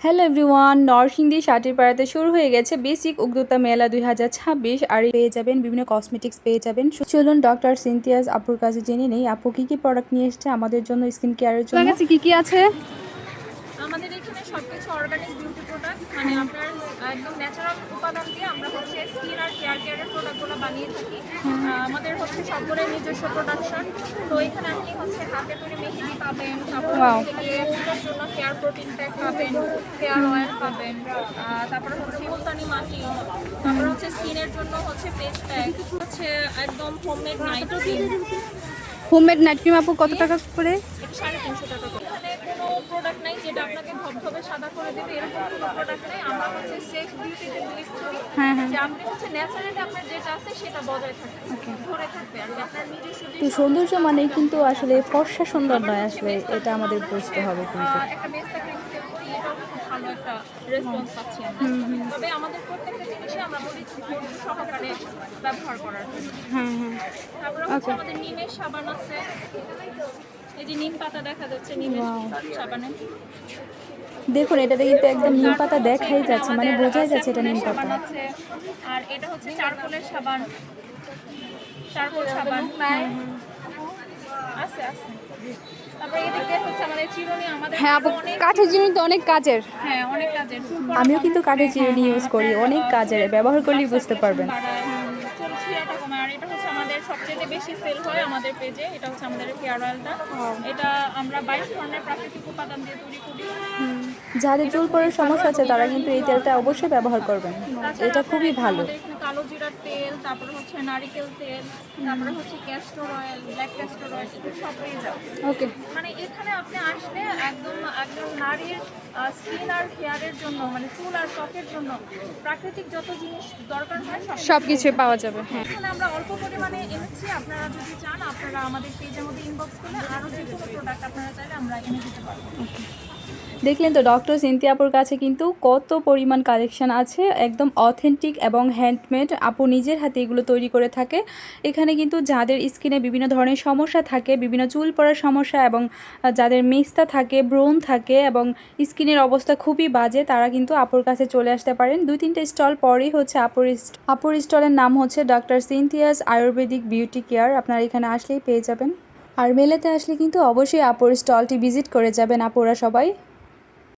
Hello everyone, Narsingdi সাটিরপাড়াতে শুরু হয়ে গেছে বেসিক উদ্যোক্তা মেলা 2026। আর পেয়ে যাবেন বিভিন্ন কসমেটিক্স পেয়ে যাবেন। চলুন ডক্টর সিনথিয়াস আপুর কাছে জেনে নেই আপু কি কি প্রোডাক্ট নিয়ে এসেছে আমাদের জন্য, স্কিন কেয়ারের জন্য। কি কি আছে? আমাদের এখানে সবকিছু অর্গানিক বিউটি প্রোডাক্ট, মানে আপনার একদম ন্যাচারাল উপাদান দিয়ে আমরা হচ্ছে স্কিন আর কেয়ারের প্রোডাক্টগুলো বানিয়ে থাকি। আমাদের হচ্ছে সবগুলোই নিজস্ব প্রোডাকশন। তো এখানে আপনি হচ্ছে হাতে তৈরি মেহেদি পাবেন, তারপর হচ্ছে গিয়ে চুলের জন্য হেয়ার প্রোটিন প্যাক পাবেন, হেয়ার অয়েল পাবেন, তারপরে হচ্ছে মুলতানি মাটি, তারপর হচ্ছে স্কিনের জন্য হচ্ছে ফেস প্যাক, হচ্ছে একদম homemade night cream. Homemade night cream আপু কত টাকা করে? 350 টাকা করে। এখানে কোনো প্রোডাক্ট নাই যেটা আপনাকে ধবধবে সাদা করে দেবে, এরকম কোনো প্রোডাক্ট নেই। আমরা হচ্ছে সেফ বিউটিতে বিলিভ করি যে আপনি হচ্ছে ন্যাচারালি আপনার যেটা আছে সেটা বজায় থাকবে, ধরে থাকবে, আর আপনার নিজস্ব তো সৌন্দর্য মানে কিন্তু আসলে ফর্সা সুন্দর নয়, আসলে এটা আমাদের বুঝতে হবে। কিন্তু একটা মেস্তা ক্রিম সেল করি, এটাও খুব ভালো একটা রেসপন্স পাচ্ছি আমরা। তবে আমাদের প্রত্যেকটা জিনিসে আমরা বলি ধৈর্য সহকারে ব্যবহার করার জন্য। তারপরে হচ্ছে আমাদের নিমের সাবান আছে, এই যে নিম পাতা দেখা যাচ্ছে নিমের সাবানে। দেখুন এটাতে কিন্তু একদম নিম পাতা দেখাই যাচ্ছে, মানে বোঝাই যাচ্ছে এটা নিম পাতা। আছে, আর এটা হচ্ছে চারকোলের সাবান, চারকোল সাবান আছে আছে। তারপরে এদিক দিয়ে হচ্ছে আমাদের চিরুনি, আমাদের হ্যাঁ আপু, কাঠের জিনিস তো অনেক কাজের। হ্যাঁ অনেক কাজের। আমিও কিন্তু কাঠের চিরুনি ইউজ করি, অনেক কাজের, ব্যবহার করলেই বুঝতে পারবেন। ছিঁড়াটা কমায়। আর এটা হচ্ছে আমাদের সবচেয়ে বেশি সেল হয় আমাদের পেজে, এটা হচ্ছে আমাদের হেয়ার অয়েলটা। এটা আমরা 22 ধরনের প্রাকৃতিক উপাদান দিয়ে তৈরি করি। যাদের চুল পড়ার সমস্যা আছে তারা কিন্তু এই তেলটা অবশ্যই ব্যবহার করবেন, এটা খুবই ভালো। আমাদের এখানে কালো জিরার তেল, তারপরে হচ্ছে নারিকেল তেল, তারপরে হচ্ছে castor oil, black castor oil, এগুলো সব পেয়ে যাবেন। ওকে, মানে এখানে আপনি আসলে একদম একদম নারীর স্কিন আর হেয়ারের জন্য, মানে চুল আর ত্বকের জন্য প্রাকৃতিক যত জিনিস দরকার হয় সবকিছু পাওয়া যাবে। হ্যাঁ, এখানে আমরা অল্প পরিমাণে এনেছি। আপনারা যদি চান আপনারা আমাদের পেজের মধ্যে ইনবক্স করলে আরও যে কোনো প্রোডাক্ট আপনারা চাইলে আমরা এনে দিতে পারবো। দেখলেন তো ডক্টর সিনথিয়া আপুর কাছে কিন্তু কত পরিমাণ কালেকশন আছে, একদম অথেন্টিক এবং হ্যান্ডমেড। আপু নিজের হাতে এগুলো তৈরি করে থাকে। এখানে কিন্তু যাদের স্কিনে বিভিন্ন ধরনের সমস্যা থাকে, বিভিন্ন চুল পড়ার সমস্যা, এবং যাদের মেস্তা থাকে, ব্রণ থাকে এবং স্কিনের অবস্থা খুবই বাজে, তারা কিন্তু আপুর কাছে চলে আসতে পারেন। 2-3টে স্টল পরেই হচ্ছে আপুর স্টলের নাম হচ্ছে ডক্টর সিনথিয়াস আয়ুর্বেদিক বিউটি কেয়ার। আপনারা এখানে আসলেই পেয়ে যাবেন। আর মেলাতে আসলে কিন্তু অবশ্যই আপুর স্টলটি ভিজিট করে যাবেন আপুরা সবাই।